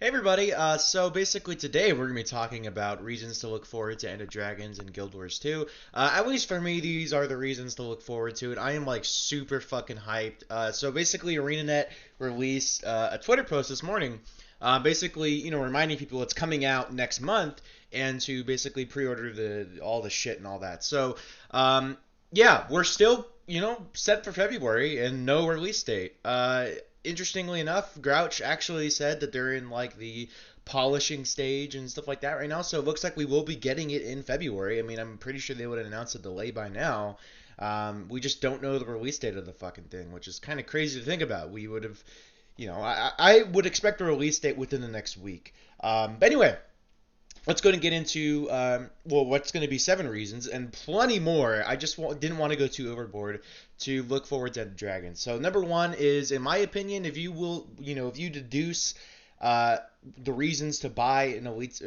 Hey everybody, so basically today we're going to be talking about reasons to look forward to End of Dragons and Guild Wars 2. At least for me, these are the reasons to look forward to it. I am like super fucking hyped. So basically ArenaNet released a Twitter post this morning, basically, reminding people it's coming out next month and to basically pre-order all the shit and all that. So, yeah, we're still, set for February and no release date. Interestingly enough, Grouch actually said that they're in like the polishing stage and stuff like that right now. So it looks like we will be getting it in February. I mean, I'm pretty sure they would have announced a delay by now. We just don't know the release date of the fucking thing, which is kind of crazy to think about. We would have, I would expect a release date within the next week. But anyway, let's go and get into what's going to be 7 reasons and plenty more. I just didn't want to go too overboard to look forward to the Dragons. So number one is, in my opinion, if you deduce the reasons to buy an elite,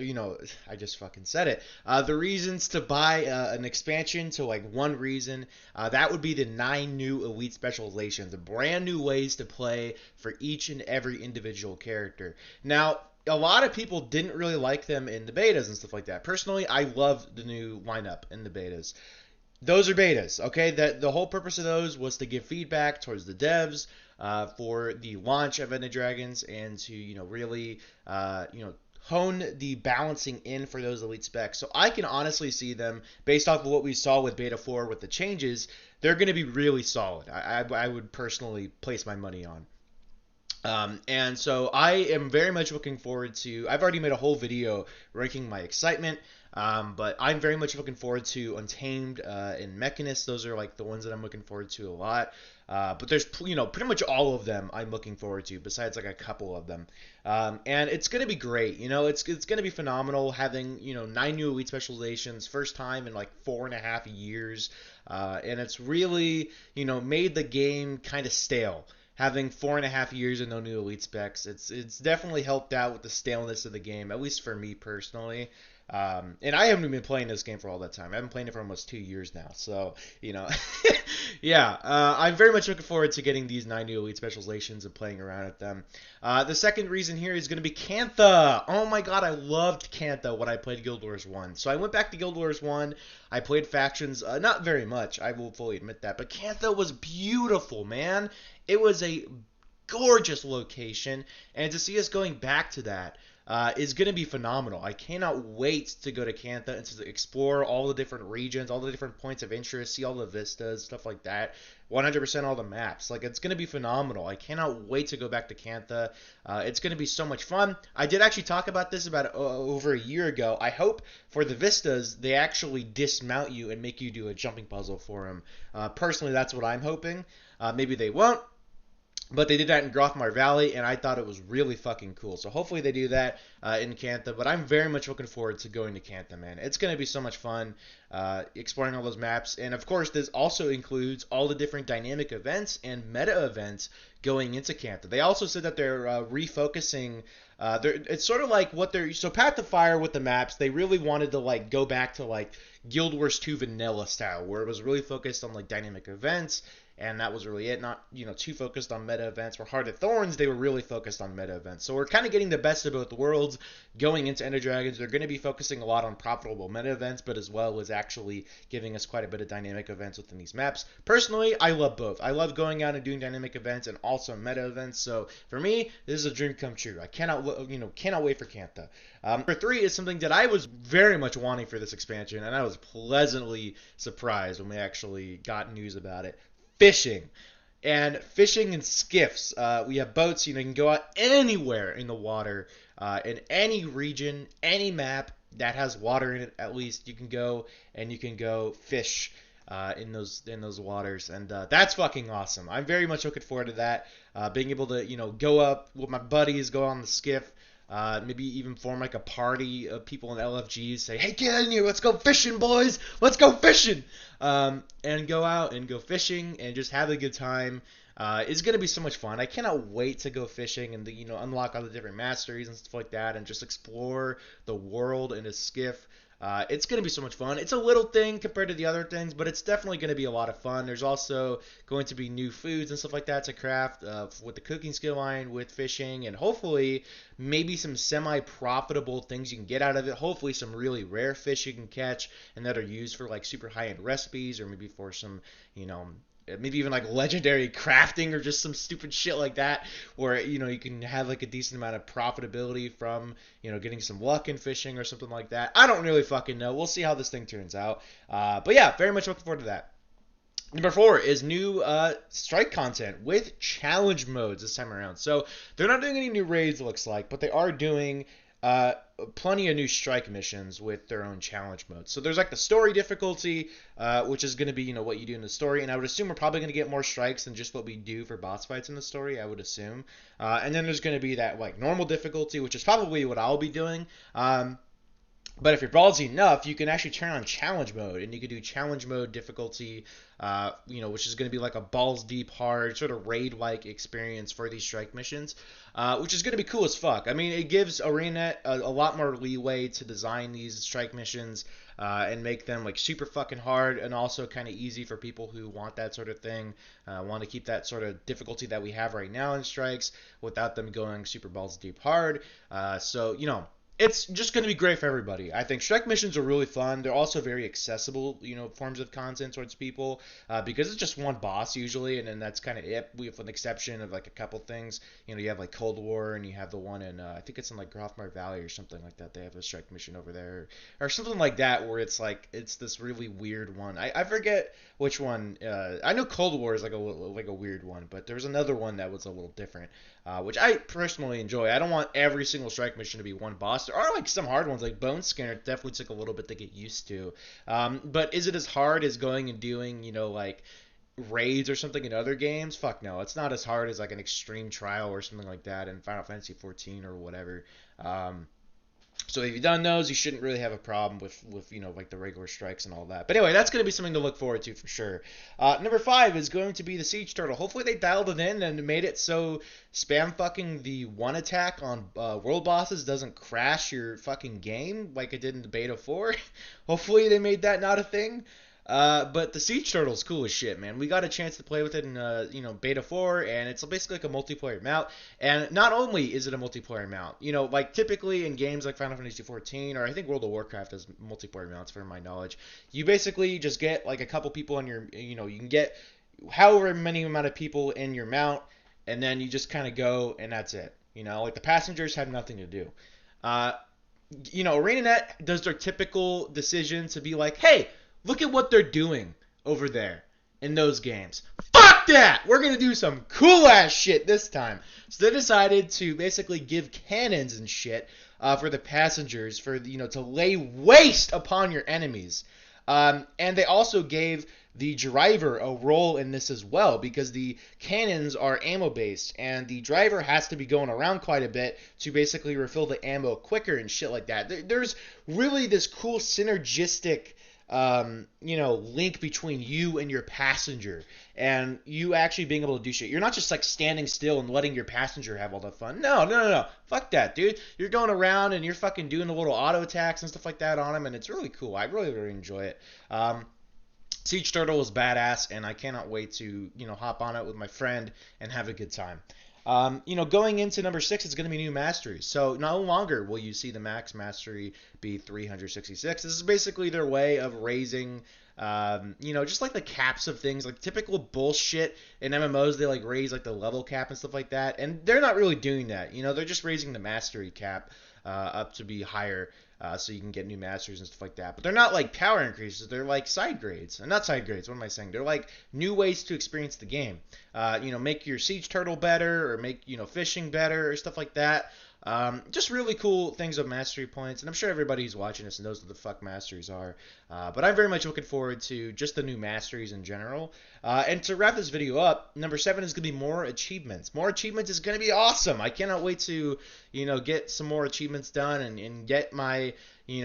I just fucking said it. The reasons to buy an expansion to like one reason, that would be the 9 new elite specializations, brand new ways to play for each and every individual character. Now, a lot of people didn't really like them in the betas and stuff like that. Personally, I love the new lineup in the betas. Those are betas, okay? That the whole purpose of those was to give feedback towards the devs for the launch of End of Dragons and to really hone the balancing in for those elite specs. So I can honestly see them based off of what we saw with Beta 4 with the changes. They're going to be really solid. I would personally place my money on. And so I am very much looking forward to. I've already made a whole video ranking my excitement, but I'm very much looking forward to Untamed and Mechanist. Those are like the ones that I'm looking forward to a lot. But there's pretty much all of them I'm looking forward to, besides like a couple of them. And it's gonna be great. It's gonna be phenomenal having 9 new elite specializations, first time in like 4.5 years, and it's really made the game kind of stale having 4.5 years and no new elite specs. It's definitely helped out with the staleness of the game, at least for me personally. And I haven't been playing this game for all that time. I've been playing it for almost 2 years now. So, yeah, I'm very much looking forward to getting these 9 new elite specializations and playing around with them. The second reason here is going to be Kantha. Oh my god, I loved Kantha when I played Guild Wars 1. So I went back to Guild Wars 1. I played factions, not very much, I will fully admit that. But Kantha was beautiful, man. It was a gorgeous location, and to see us going back to that is going to be phenomenal. I cannot wait to go to Kantha and to explore all the different regions, all the different points of interest, see all the vistas, stuff like that. 100% all the maps. Like, it's going to be phenomenal. I cannot wait to go back to Kantha. It's going to be so much fun. I did actually talk about this about over a year ago. I hope for the vistas, they actually dismount you and make you do a jumping puzzle for them. Personally, that's what I'm hoping. Maybe they won't. But they did that in Grothmar Valley, and I thought it was really fucking cool. So hopefully they do that in Kantha. But I'm very much looking forward to going to Kantha, man. It's going to be so much fun exploring all those maps. And of course, this also includes all the different dynamic events and meta events going into Kantha. They also said that they're refocusing. It's sort of like what they're so Path to Fire with the maps. They really wanted to like go back to like Guild Wars 2 vanilla style, where it was really focused on like dynamic events, and that was really it. Not too focused on meta events. For Heart of Thorns, they were really focused on meta events. So we're kind of getting the best of both worlds going into End of Dragons. They're going to be focusing a lot on profitable meta events, but as well as actually giving us quite a bit of dynamic events within these maps. Personally, I love both. I love going out and doing dynamic events and also meta events. So for me, this is a dream come true. I cannot wait for Kantha. Number 3 is something that I was very much wanting for this expansion, and I was pleasantly surprised when we actually got news about it. Fishing. And fishing in skiffs. We have boats. You can go out anywhere in the water, in any region, any map that has water in it. At least you can go and you can go fish in those waters, and that's fucking awesome. I'm very much looking forward to that. Being able to go up with my buddies, go on the skiff. Maybe even form like a party of people in LFGs. Say, hey, get in here, let's go fishing, boys. Let's go fishing. And go out and go fishing and just have a good time. is going to be so much fun. I cannot wait to go fishing and unlock all the different masteries and stuff like that, and just explore the world in a skiff. It's going to be so much fun. It's a little thing compared to the other things, but it's definitely going to be a lot of fun. There's also going to be new foods and stuff like that to craft with the cooking skill line, with fishing, and hopefully maybe some semi-profitable things you can get out of it. Hopefully some really rare fish you can catch and that are used for like super high-end recipes, or maybe for some, maybe even like legendary crafting or just some stupid shit like that, where you can have like a decent amount of profitability from getting some luck in fishing or something like that. I don't really fucking know. We'll see how this thing turns out. But yeah, very much looking forward to that. Number 4 is new strike content with challenge modes this time around. So they're not doing any new raids, it looks like, but they are doing uh, plenty of new strike missions with their own challenge modes. So there's like the story difficulty, which is going to be what you do in the story, and I would assume we're probably going to get more strikes than just what we do for boss fights in the story. I would assume, and then there's going to be that like normal difficulty, which is probably what I'll be doing. But if you're ballsy enough, you can actually turn on challenge mode, and you can do challenge mode difficulty, which is going to be like a balls deep hard sort of raid-like experience for these strike missions, which is going to be cool as fuck. I mean, it gives ArenaNet a lot more leeway to design these strike missions and make them like super fucking hard, and also kind of easy for people who want that sort of thing, want to keep that sort of difficulty that we have right now in strikes without them going super balls deep hard. It's just going to be great for everybody. I think strike missions are really fun. They're also very accessible, forms of content towards people, because it's just one boss usually, and then that's kind of it. With an exception of like a couple things. You have like Cold War, and you have the one in I think it's in like Grothmar Valley or something like that. They have a strike mission over there, or something like that, where it's like it's this really weird one. I forget which one. I know Cold War is like a weird one, but there's another one that was a little different, which I personally enjoy. I don't want every single strike mission to be one boss. There are like some hard ones, like Bone Skinner definitely took a little bit to get used to. But is it as hard as going and doing, like raids or something in other games? Fuck no, it's not as hard as like an extreme trial or something like that in Final Fantasy 14 or whatever. So if you've done those, you shouldn't really have a problem with like the regular strikes and all that. But anyway, that's going to be something to look forward to for sure. Number 5 is going to be the Siege Turtle. Hopefully they dialed it in and made it so spam fucking the one attack on world bosses doesn't crash your fucking game like it did in the beta 4. Hopefully they made that not a thing. But the Siege Turtle is cool as shit, man. We got a chance to play with it in beta 4, and it's basically like a multiplayer mount. And not only is it a multiplayer mount, like typically in games like Final Fantasy 14, or I think World of Warcraft has multiplayer mounts, for my knowledge, you basically just get like a couple people in your, you can get however many amount of people in your mount, and then you just kind of go, and that's it. Like the passengers have nothing to do. ArenaNet does their typical decision to be like, hey, look at what they're doing over there in those games. Fuck that! We're going to do some cool-ass shit this time. So they decided to basically give cannons and shit for the passengers, for to lay waste upon your enemies. And they also gave the driver a role in this as well, because the cannons are ammo-based, and the driver has to be going around quite a bit to basically refill the ammo quicker and shit like that. There's really this cool synergistic link between you and your passenger, and you actually being able to do shit. You're not just like standing still and letting your passenger have all the fun. No. Fuck that, dude. You're going around and you're fucking doing the little auto attacks and stuff like that on them, and it's really cool. I really, really enjoy it. Siege Turtle is badass, and I cannot wait to, hop on it with my friend and have a good time. Going into number 6, it's going to be new masteries. So no longer will you see the max mastery be 366. This is basically their way of raising, just like the caps of things, like typical bullshit in MMOs. They like raise like the level cap and stuff like that, and they're not really doing that. They're just raising the mastery cap up to be higher. So you can get new masters and stuff like that. But they're not like power increases. They're like side grades. Not side grades, what am I saying? They're like new ways to experience the game. Make your Siege Turtle better, or make, fishing better, or stuff like that. Just really cool things of mastery points. And I'm sure everybody who's watching this knows what the fuck masteries are. But I'm very much looking forward to just the new masteries in general. And to wrap this video up, number 7 is going to be more achievements. More achievements is going to be awesome. I cannot wait to, get some more achievements done and get my,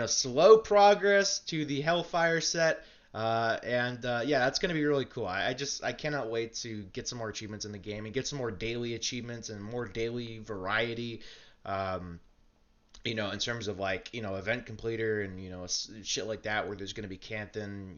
slow progress to the Hellfire set And yeah, that's gonna be really cool. I cannot wait to get some more achievements in the game and get some more daily achievements and more daily variety. Um, in terms of like, event completer and, shit like that, where there's going to be Canthan,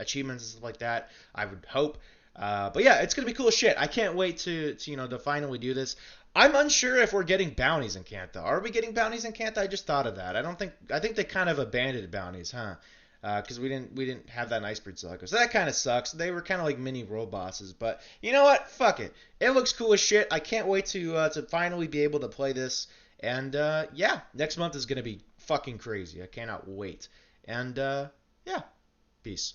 achievements and stuff like that. I would hope. But yeah, it's going to be cool as shit. I can't wait to finally do this. I'm unsure if we're getting bounties in Kantha. Are we getting bounties in Kantha? I just thought of that. I think they kind of abandoned bounties, huh? Because we didn't have that in Iceberg Silica. So that kind of sucks. They were kind of like mini world bosses. But you know what? Fuck it. It looks cool as shit. I can't wait to finally be able to play this. And yeah, next month is gonna be fucking crazy. I cannot wait. And yeah, peace.